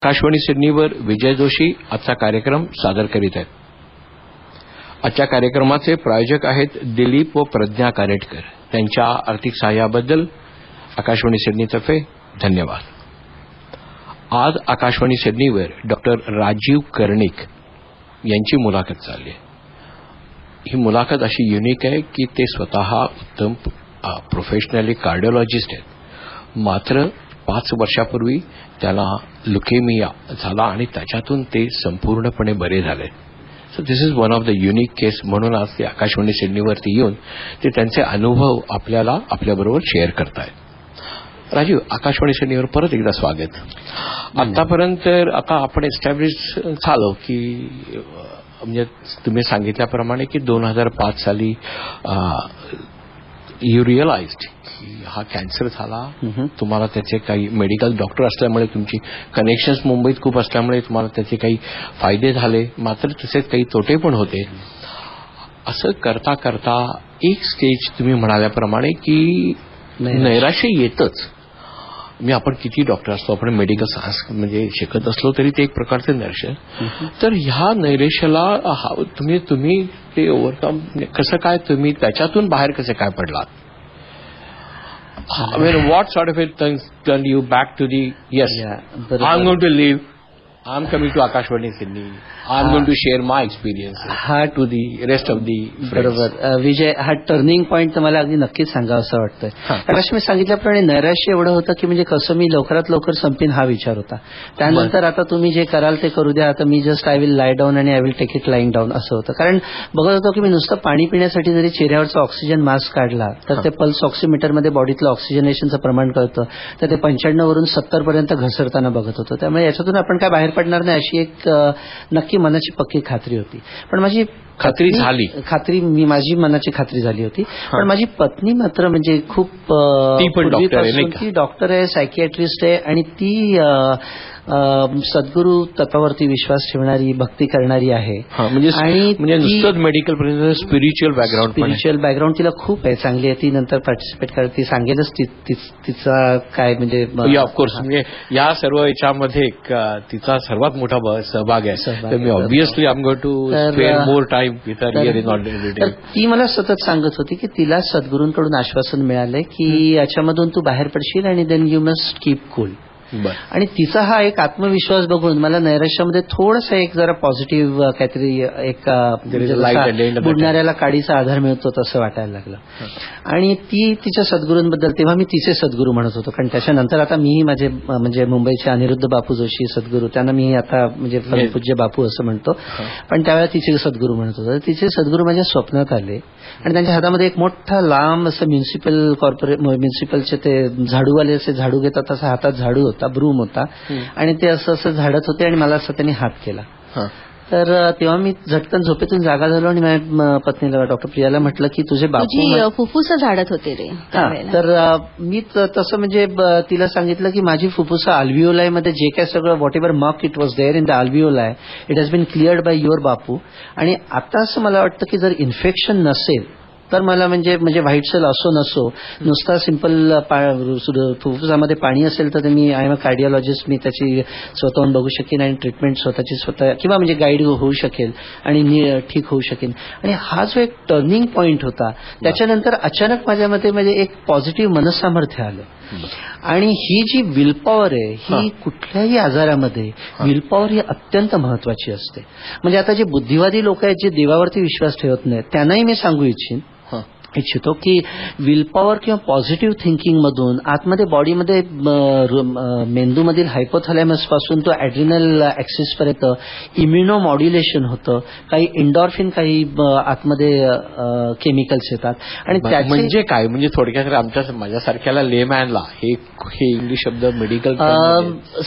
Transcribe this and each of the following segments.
आकाशवाणी सिडनीवर विजय जोशी आजचा कार्यक्रम सादर करीत आहेत. आजच्या कार्यक्रमाचे प्रायोजक आहेत दिलीप व प्रज्ञा कानेटकर. त्यांच्या आर्थिक सहाय्याबद्दल आकाशवाणी सिडनीतर्फे धन्यवाद. आज आकाशवाणी सिडनीवर डॉक्टर राजीव कर्णिक यांची मुलाखत चालली आहे. ही मुलाखत अशी युनिक आहे की ते स्वतः उत्तम प्रोफेशनली कार्डिओलॉजिस्ट आहेत. मात्र 5 वर्षापूर्वी त्याला ल्युकेमिया झाला आणि त्याच्यातून ते संपूर्णपणे बरे झाले. So this is one of the unique case. म्हणून आज ते आकाशवाणी सिडनीवरती येऊन ते त्यांचे अनुभव आपल्याला आपल्याबरोबर शेअर करतायत. राजीव, आकाशवाणी सिडनीवर परत एकदा स्वागत. आतापर्यंत आता आपण एस्टॅब्लिश झालो की म्हणजे तुम्ही सांगितल्याप्रमाणे की 2005 साली यू रिअलाइज्ड की हा कॅन्सर झाला. तुम्हाला त्याचे काही मेडिकल डॉक्टर असल्यामुळे तुमची कनेक्शन्स मुंबईत खूप असल्यामुळे तुम्हाला त्याचे काही फायदे झाले, मात्र तसेच काही तोटे पण होते. असं करता करता एक स्टेज तुम्ही म्हणाल्याप्रमाणे की नैराश्य येतच. म्हणजे आपण किती डॉक्टर असतो, आपण मेडिकल सायन्स म्हणजे शिकत असलो तरी ते एक प्रकारचं नैराश्य. तर ह्या नैराश्याला तुम्ही ते ओव्हरकम कसं काय, तुम्ही त्याच्यातून बाहेर कसे काय पडलात? I mean, what sort of it turned you back to the yes? I'm going to leave. I'm coming to Akashvani Sydney. I'm going to share my experience to the rest of the friends. बरोबर विजय, हा turning point तर मला अगदी नक्कीच सांगावं असं वाटतंय. कारण मी सांगितल्याप्रमाणे नैराश्य एवढं होतं की म्हणजे कसं मी लवकरात लवकर संपीन हा विचार होता. त्यानंतर आता तुम्ही जे कराल ते करू द्या, आता मी just I will lie down आणि I will take it lying down असं होतं. कारण बघत होतो की मी नुसतं पाणी पिण्यासाठी जरी चेहऱ्यावरचा ऑक्सिजन मास्क काढला तर ते पल्स ऑक्सिमीटरमध्ये बॉडीतलं ऑक्सिजनेशनचं प्रमाण कळतं, तर ते 95 वरून 70 पर्यंत घसरताना बघत होतो. त्यामुळे याच्यातून आपण काय बाहेर पडणार नाही अशी एक नक्की मनाची पक्की खात्री होती. पण माझी माझी मनाची खात्री झाली होती. पण माझी पत्नी मात्र म्हणजे खूप ती डॉक्टर आहे, सायकियाट्रिस्ट आहे आणि ती सद्गुरू तत्वावरती विश्वास ठेवणारी, भक्ती करणारी आहे. म्हणजे नुसतंच मेडिकल स्पिरिच्युअल बॅकग्राऊंड तिला खूप आहे, चांगली आहे. ती नंतर पार्टिसिपेट करते, ती सांगेलच तिचा काय म्हणजे ऑफकोर्स म्हणजे या सर्व याच्यामध्ये तिचा सर्वात मोठा सहभाग आहे. तर मी obviously I am going to spare more time with her here in all detail. ती मला सतत सांगत होती की तिला सद्गुरूंकडून आश्वासन मिळालंय की याच्यामधून तू बाहेर पडशील आणि then you must keep cool. आणि तिचा हा एक आत्मविश्वास बघून मला नैराश्यामध्ये थोडासा एक जरा पॉझिटिव्ह काहीतरी एक बुडणाऱ्याला काडीचा आधार मिळतो तसं वाटायला लागलं. आणि ती तिच्या सद्गुरूंबद्दल, तेव्हा मी तिचे सद्गुरू म्हणत होतो, कारण त्याच्यानंतर आता मीही माझे म्हणजे मुंबईचे अनिरुद्ध बापू जोशी सद्गुरू, त्यांना मी आता म्हणजे पूज्य बापू असं म्हणतो, पण त्यावेळेला तिचे सद्गुरू म्हणत होतो. तिचे सद्गुरू माझ्या स्वप्नात आले आणि त्यांच्या हातामध्ये एक मोठा लांब असं म्युन्सिपलचे ते झाडूवाले असे झाडू घेतात तसा हातात झाडू होता, ब्रूम होता आणि ते असं झाडत होते आणि मला असं त्यांनी हात केला. तर तेव्हा मी झटकन झोपेतून जागा झालो आणि माझ्या पत्नीला डॉक्टर प्रियाला म्हटलं की तुझे बापू फुफ्फुस झाडत होते रे. तर मी तसं म्हणजे तिला सांगितलं की माझी फुफ्फुस अल्व्हिओलाई मध्ये जे काय सगळं whatever muck it was there in the alveoli it has been cleared by your Bapu. आणि आता असं मला वाटतं की जर इन्फेक्शन नसेल तर मला म्हणजे व्हाईट सेल असो नसो, नुसता सिंपल फुफ्फुसामध्ये पाणी असेल तर मी आय एम अ कार्डिओलॉजिस्ट, मी त्याची स्वतःहून बघू शकेन आणि ट्रीटमेंट स्वतःची स्वतः किंवा म्हणजे गाईड होऊ शकेल आणि मी ठीक होऊ शकेन. आणि हा जो एक टर्निंग पॉइंट होता त्याच्यानंतर अचानक माझ्यामध्ये म्हणजे एक पॉझिटिव्ह मनसामर्थ्य आलं. आणि ही जी विल पॉवर आहे ही कुठल्याही आजारामध्ये विल पॉवर ही अत्यंत महत्वाची असते. म्हणजे आता जे बुद्धिवादी लोक आहेत जे देवावरती विश्वास ठेवत नाहीत त्यांनाही मी सांगू इच्छितो की विल पॉवर किंवा पॉझिटिव्ह थिंकिंग मधून आतमध्ये बॉडीमध्ये मेंदूमधील हायपोथॅलॅमस पासून तो ॲड्रिनल ऍक्सिस पर्यंत इम्युनो मॉड्युलेशन होतं. काही एंडॉर्फिन, काही आतमध्ये केमिकल्स येतात. आणि म्हणजे काय, म्हणजे थोडक्यात माझ्यासारख्याला लेमॅनला हे इंग्लिश शब्द मेडिकल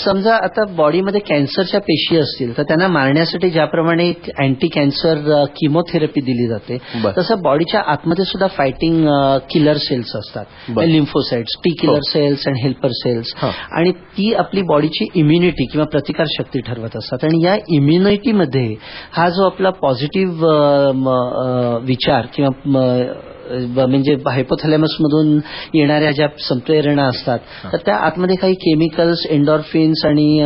समजा आता बॉडीमध्ये कॅन्सरच्या पेशी असतील तर त्यांना मारण्यासाठी ज्याप्रमाणे अँटी कॅन्सर किमोथेरपी दिली जाते तसं बॉडीच्या आतमध्ये सुद्धा फायटिंग किलर सेल्स असतात, lymphocytes, T killer cells and helper cells. आणि ती आपली बॉडीची इम्युनिटी किंवा प्रतिकार शक्ती ठरवत असतात. आणि या इम्युनिटीमध्ये हा जो आपला पॉझिटिव्ह विचार किंवा म्हणजे हायपोथॅलेमस मधून येणाऱ्या ज्या संप्रेरणा असतात तर त्या आतमध्ये काही केमिकल्स, एन्डॉर्फिन्स आणि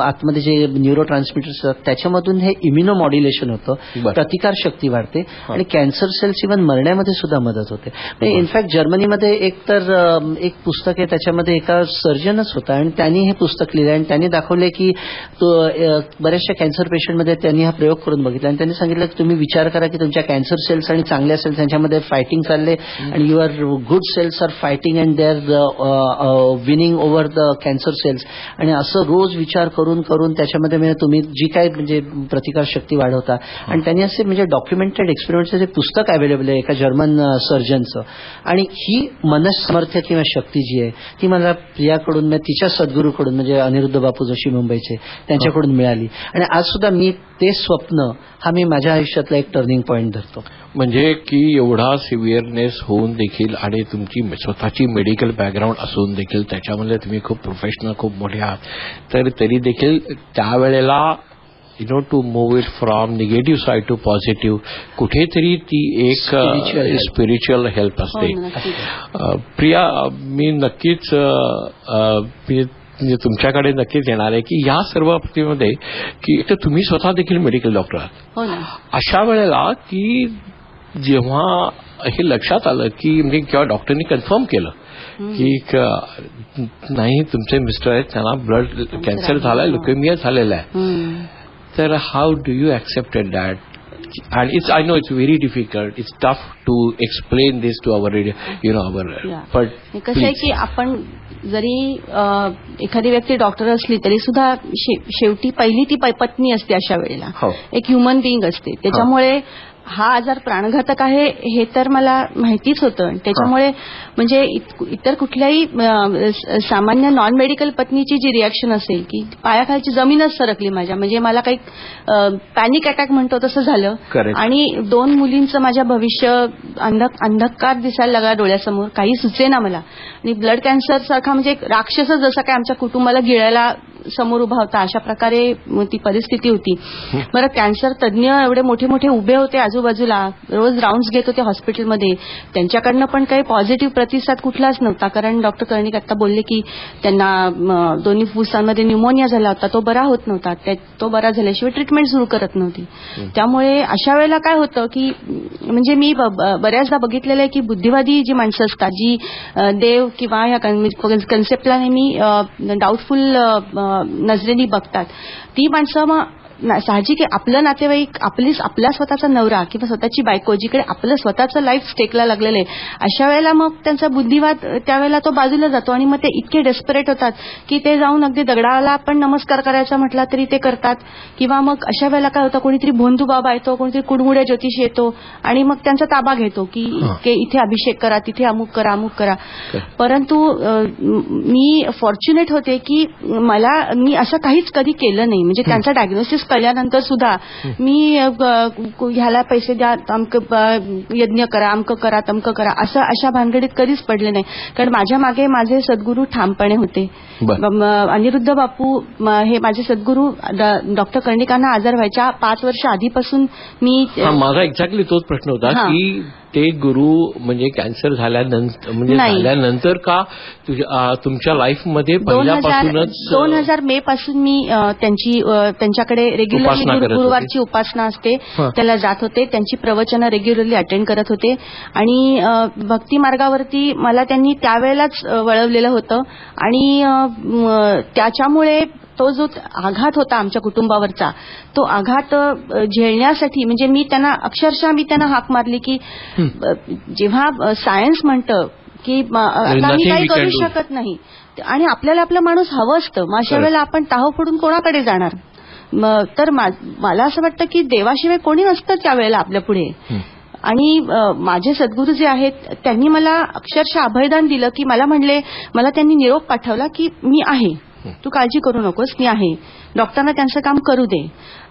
आतमध्ये जे न्यूरो ट्रान्समिटर्स असतात त्याच्यामधून हे इम्युनो मॉड्युलेशन होतं, प्रतिकार शक्ती वाढते आणि कॅन्सर सेल्स इव्हन मरण्यामध्ये सुद्धा मदत होते. इनफॅक्ट जर्मनीमध्ये एक पुस्तक आहे, त्याच्यामध्ये एका सर्जनच होता आणि त्यांनी हे पुस्तक लिहिलं आणि त्यांनी दाखवले की बऱ्याचशा कॅन्सर पेशंटमध्ये त्यांनी हा प्रयोग करून बघितला आणि त्यांनी सांगितलं की तुम्ही विचार करा की तुमच्या कॅन्सर सेल्स आणि चांगल्या सेल्स यांच्यामध्ये फायटिंग चालले आणि your good cells are fighting and they are winning over the cancer cells. आणि असं रोज विचार करून करून त्याच्यामध्ये म्हणजे तुम्ही जी काय म्हणजे प्रतिकार शक्ती वाढवता. आणि त्यांनी असे म्हणजे डॉक्युमेंटेड एक्सपेरिमेंटचं जे पुस्तक अवेलेबल आहे एका जर्मन सर्जनचं. आणि ही मनसामर्थ्य किंवा शक्ती जी आहे ती मला प्रियाकडून, तिच्या सद्गुरूकडून म्हणजे अनिरुद्ध बापू जोशी मुंबईचे त्यांच्याकडून मिळाली. आणि आज सुद्धा मी ते स्वप्न हा मी माझ्या आयुष्यातला एक टर्निंग पॉइंट धरतो. म्हणजे की एवढा सिव्हिअरनेस होऊन देखील आणि तुमची स्वतःची मेडिकल बॅकग्राऊंड असून देखील त्याच्यामध्ये तुम्ही खूप प्रोफेशनल, खूप मोठे आहात, तर तरी देखील त्यावेळेला to move it from negative side to positive कुठेतरी ती एक स्पिरिच्युअल हेल्प असते. प्रिया, मी नक्कीच म्हणजे तुमच्याकडे नक्कीच येणार आहे की या सर्व बाबतीमध्ये की तुम्ही स्वतः देखील मेडिकल डॉक्टर आहात, अशा वेळेला की जेव्हा हे लक्षात आलं की म्हणजे किंवा डॉक्टरनी कन्फर्म केलं की नाही तुमचे मिस्टर आहेत, त्यांना ब्लड कॅन्सर झालाय, ल्युकेमिया झालेला आहे, तर how do you accepted that? And I know it's very difficult. It's tough to explain this to our, but कसं आहे की आपण जरी एखादी व्यक्ती डॉक्टर असली तरी सुद्धा शेवटी पहिली ती पत्नी असते अशा वेळेला, एक ह्युमन बिईंग असते. त्याच्यामुळे हा आजार प्राणघातक आहे हे तर मला माहितीच होतं. त्याच्यामुळे म्हणजे इतर कुठल्याही सामान्य नॉन मेडिकल पत्नीची जी रिॲक्शन असेल की पायाखालची जमीनच सरकली माझ्या, म्हणजे मला काही पॅनिक अटॅक म्हणतो तसं झालं. आणि 2 मुलींचं माझ्या भविष्य अंधकार दिसायला लागला डोळ्यासमोर, काही सुचेना मला. आणि ब्लड कॅन्सर सारखा म्हणजे राक्षसच जसा काय आमच्या कुटुंबाला गिळायला समोर उभा होता, अशा प्रकारे ती परिस्थिती होती. बरं, कॅन्सर तज्ज्ञ एवढे मोठे मोठे उभे होते आजूबाजूला, रोज राऊंड्स घेत होते हॉस्पिटलमध्ये, त्यांच्याकडनं पण काही पॉझिटिव्ह प्रतिसाद कुठलाच नव्हता. कारण डॉक्टर कर्णिक आता बोलले की त्यांना दोन्ही फुफ्फुसांमध्ये न्यूमोनिया झाला होता, तो बरा होत नव्हता, तो बरा झाल्याशिवाय ट्रीटमेंट सुरू करत नव्हती. त्यामुळे अशा वेळेला काय होतं की म्हणजे मी बऱ्याचदा बघितलेलं आहे की बुद्धिवादी जी माणसं असतात, जी देव किंवा या कन्सेप्टला नेहमी डाऊटफुल नजरेने बघतात, ती माणसं मग साहजिक आहे आपलं नातेवाईक, आपला स्वतःचा नवरा किंवा स्वतःची बायको जिकडे आपलं स्वतःचं लाईफ स्टेकला लागलेलं आहे, अशा वेळेला मग त्यांचा बुद्धिवाद त्यावेळेला तो बाजूला जातो आणि मग ते इतके डेस्परेट होतात की ते जाऊन अगदी दगडाला पण नमस्कार करायचा म्हटला तरी ते करतात. किंवा मग अशा वेळेला काय होतं, कोणीतरी भोंदू बाबा येतो, कोणीतरी कुडमुड्या ज्योतिषी येतो आणि मग त्यांचा ताबा घेतो की इथे अभिषेक करा, तिथे अमुक करा, अमुक करा. परंतु मी फॉर्च्युनेट होते की मी असं काहीच कधी केलं नाही. म्हणजे त्यांचा डायग्नोसिस कळल्यानंतर सुद्धा मी ह्याला पैसे द्या, यज्ञ करा, अमकं करा, तमकं करा, असं अशा भानगडीत कधीच पडले नाही. कारण माझ्या मागे माझे सद्गुरू ठामपणे होते. अनिरुद्ध बापू हे माझे सद्गुरू डॉक्टर कर्णिकांना आजार व्हायच्या 5 वर्ष आधीपासून मी, माझा एक्झॅक्टली तोच प्रश्न होता की ते गुरु म्हणजे कॅन्सर झाल्यानंतर म्हणजे झाल्यानंतर का तुमच्या लाईफमध्ये पहिल्यापासूनच 2000 मे पासून मी त्यांच्याकडे रेग्युलरली गुरुवारची उपासना असते त्याला जात होते, त्यांची प्रवचनं रेग्युलरली अटेंड करत होते आणि भक्ती मार्गावरती मला त्यांनी त्यावेळेलाच वळवलेलं होतं. आणि त्याच्यामुळे तो जो आघात होता आमच्या कुटुंबावरचा, तो आघात झेलण्यासाठी म्हणजे मी त्यांना हाक मारली की जेव्हा सायन्स म्हणतं की आम्ही काही करू शकत नाही आणि आपल्याला आपला माणूस हवं असतं, मग अशा वेळेला आपण टाहो फोडून कोणाकडे जाणार? तर मला असं वाटतं की देवाशिवाय कोणी नसतं त्यावेळेला आपल्या पुढे. आणि माझे सद्गुरू जे आहेत त्यांनी मला अक्षरशः अभयदान दिलं की मला म्हणले, मला त्यांनी निरोप पाठवला की मी आहे, तू काळजी करू नकोस, मी आहे, डॉक्टरांना त्यांचं काम करू दे.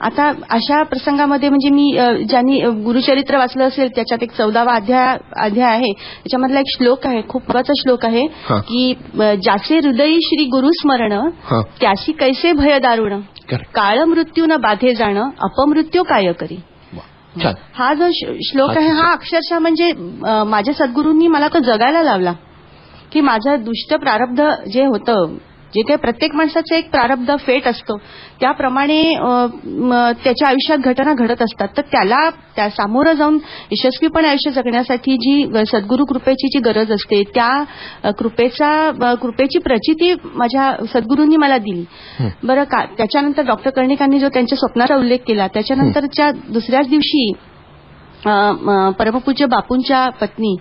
आता अशा प्रसंगामध्ये म्हणजे मी ज्यांनी गुरुचरित्र वाचलं असेल त्याच्यात एक 14वा अध्याय आहे, त्याच्यामधला एक श्लोक आहे, खूप महत्वाचा श्लोक आहे की ज्याचे हृदयी श्री गुरु स्मरण त्याशी कैसे भय दारुण, काळ मृत्यू न बाधे जाणं अपमृत्यू काय करी. हा जो श्लोक आहे हा अक्षरशः म्हणजे माझ्या सद्गुरूंनी मला तो जगायला लावला की माझं दुष्ट प्रारब्ध जे होतं, जे काही प्रत्येक माणसाचं एक प्रारब्ध फेट असतो त्याप्रमाणे त्याच्या आयुष्यात घटना घडत असतात, तर त्या सामोरं जाऊन यशस्वीपणे आयुष्य जगण्यासाठी जी सद्गुरू कृपेची जी गरज असते त्या कृपेची प्रचिती माझ्या सद्गुरूंनी मला दिली. बरं का, त्याच्यानंतर डॉक्टर कर्णिकांनी जो त्यांच्या स्वप्नाचा उल्लेख केला त्याच्यानंतरच्या दुसऱ्याच दिवशी परमपूज्य बापूंच्या पत्नी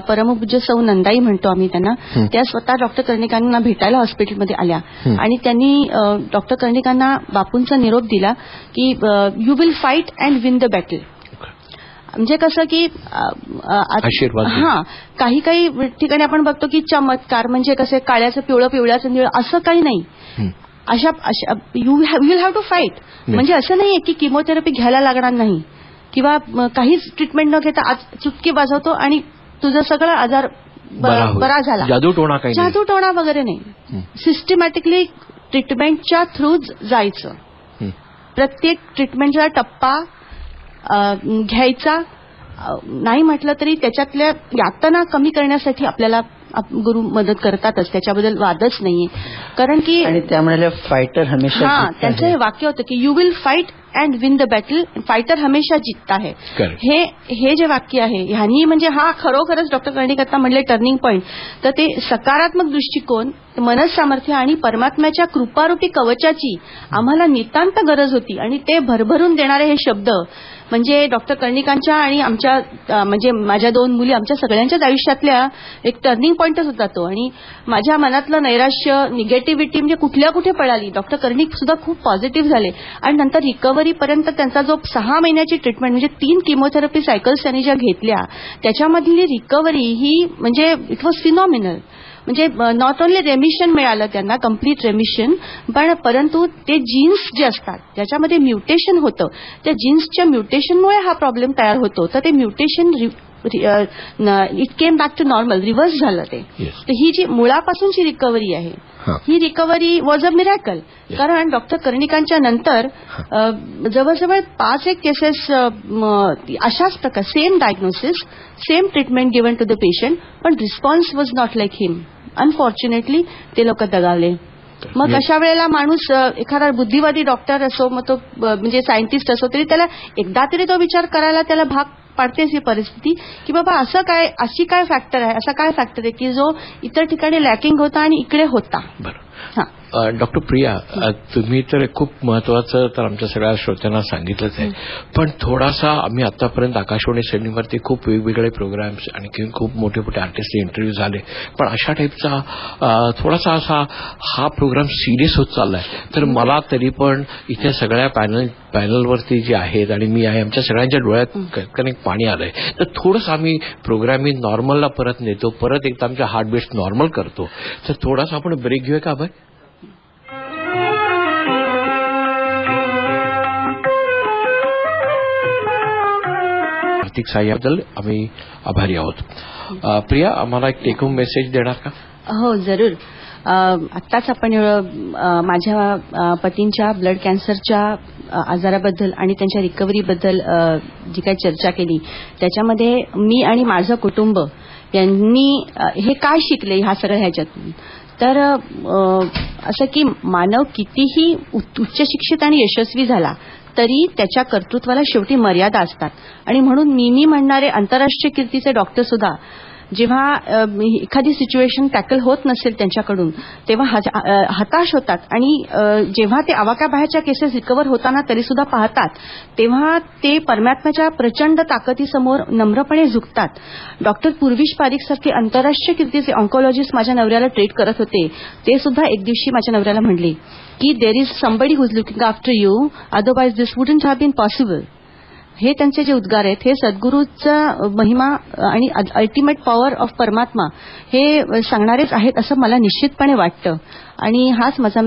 परमपूज्य सौ नंदाई म्हणतो आम्ही त्यांना, त्या स्वतः डॉक्टर कर्णिकांना भेटायला हॉस्पिटलमध्ये आल्या आणि त्यांनी डॉक्टर कर्णिकांना बापूंचा निरोप दिला की you will fight and win the battle. म्हणजे कसं की काही ठिकाणी आपण बघतो की चमत्कार म्हणजे कसे काळ्याचं पिवळं पिवळ्याचं निळं असं काही नाही. अशा you will have to fight. म्हणजे असं नाहीये की किमोथेरपी घ्यायला लागणार नाही किंवा काहीच ट्रीटमेंट न घेता आज चुटकी वाजवतो आणि तुझा सगळा आजार बरा झाला, जादूटोणा वगैरे नाही. सिस्टमॅटिकली ट्रीटमेंटच्या थ्रू जायचं, प्रत्येक ट्रीटमेंटचा टप्पा घ्यायचा. नाही म्हटलं तरी त्याच्यातल्या यातना कमी करण्यासाठी आपल्याला गुरु मदत करतातच, त्याच्याबद्दल वादच नाहीये. कारण की आणि त्यामुळे फायटर हमेशा त्यांचं हे वाक्य होतं की you will fight and win the battle, fighter हमेशा जिंकता है. हे जे वाक्य आहे ह्यानी म्हणजे हा खरोखरच डॉक्टर कर्णिक म्हणले टर्निंग पॉईंट. तर ते सकारात्मक दृष्टिकोन, मनसामर्थ्य आणि परमात्म्याच्या कृपारूपी कवचाची आम्हाला नितांत गरज होती आणि ते भरभरून देणारे हे शब्द म्हणजे डॉक्टर कर्णिकांच्या आणि आमच्या म्हणजे माझ्या 2 मुली आमच्या सगळ्यांच्याच आयुष्यातल्या एक टर्निंग पॉईंटच होता तो. आणि माझ्या मनातलं नैराश्य, निगेटिव्हिटी म्हणजे कुठे पळाली. डॉक्टर कर्णिक सुद्धा खूप पॉझिटिव्ह झाले आणि नंतर रिकव्हरीपर्यंत त्यांचा जो 6 महिन्याची ट्रीटमेंट म्हणजे 3 किमोथेरपी सायकल्स त्यांनी ज्या घेतल्या त्याच्यामधली रिकव्हरी ही म्हणजे इट वॉज फिनॉमिनल. म्हणजे नॉट ओनली रेमिशन मिळालं त्यांना, कम्प्लीट रेमिशन, परंतु ते जीन्स जे असतात त्याच्यामध्ये म्युटेशन होतं, त्या जीन्सच्या म्युटेशनमुळे हा प्रॉब्लेम तयार होतो. तर ते mutation it came back to normal, reverse झालं ते. तर ही जी मुळापासूनची रिकव्हरी आहे ही रिकव्हरी वॉज अ मिरॅकल. कारण डॉक्टर कर्णिकांच्या नंतर जवळजवळ 5 केसेस अशाच प्रकार, same diagnosis, same treatment given to the patient, पण response was not like him. Unfortunately ते लोक दगावले. मग अशा वेळेला माणूस एखादा बुद्धिवादी डॉक्टर असो, मग तो म्हणजे सायंटिस्ट असो, तरी त्याला एकदा तरी तो विचार करायला त्याला भाग पाडतेच ही परिस्थिती की बाबा अशी काय फॅक्टर आहे, असा काय फॅक्टर आहे की जो इतर ठिकाणी लॅकिंग होता आणि इकडे होता. डॉक्टर प्रिया, तुम्ही तर खूप महत्वाचं तर आमच्या सगळ्या श्रोत्यांना सांगितलंच आहे, पण थोडासा आम्ही आतापर्यंत आकाशवाणी श्रेणीवरती खूप वेगवेगळे प्रोग्राम्स आणि खूप मोठे मोठे आर्टिस्ट इंटरव्ह्यू झाले, पण अशा टाईपचा थोडासा असा हा प्रोग्राम सिरियस होत चाललाय. तर मला तरी पण इथे सगळ्या पॅनलवरती जे आहेत आणि मी आहे, आमच्या सगळ्यांच्या डोळ्यात कनेक्ट पाणी आलंय. तर थोडंसं आम्ही प्रोग्रामिंग नॉर्मलला परत नेतो, परत एकदा आमच्या हार्टबीट नॉर्मल करतो. तर थोडासा आपण ब्रेक घेऊया का? बरं, आर्थिक सहाय्याबद्दल आम्ही आभारी आहोत. प्रिया, आम्हाला एक टेक होम मेसेज देणार का? हो, जरूर. आत्ताच आपण माझ्या पतींच्या ब्लड कॅन्सरच्या आजाराबद्दल आणि त्यांच्या रिकव्हरीबद्दल जी काही चर्चा केली त्याच्यामध्ये मी आणि माझं कुटुंब यांनी हे काय शिकले ह्या सगळ्या ह्याच्यातून, तर असं की मानव कितीही उच्च शिक्षित आणि यशस्वी झाला तरी त्याच्या कर्तृत्वाला शेवटी मर्यादा असतात. आणि म्हणून मी म्हणणारे आंतरराष्ट्रीय कीर्तीचे डॉक्टर सुद्धा जेव्हा एखादी सिच्युएशन टॅकल होत नसेल त्यांच्याकडून तेव्हा हताश होतात आणि जेव्हा ते आवाक्याबाहेरच्या केसेस रिकव्हर होताना तरी सुद्धा पाहतात तेव्हा ते परमात्म्याच्या प्रचंड ताकदीसमोर नम्रपणे झुकतात. डॉक्टर पूर्वीश पारिक सारखे आंतरराष्ट्रीय कीर्तीचे ऑन्कोलॉजिस्ट माझ्या नवऱ्याला ट्रीट करत होते. ते सुद्धा एक दिवशी माझ्या नवऱ्याला म्हणले की there is somebody who is looking after you, otherwise this wouldn't have been possible. हे त्यांचे जे उद्गार आहेत हे सद्गुरूचा महिमा आणि अल्टिमेट पॉवर ऑफ परमात्मा हे सांगणारेच आहेत असं मला निश्चितपणे वाटतं आणि हाच माझा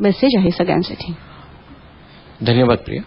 मेसेज आहे सगळ्यांसाठी. धन्यवाद प्रिया.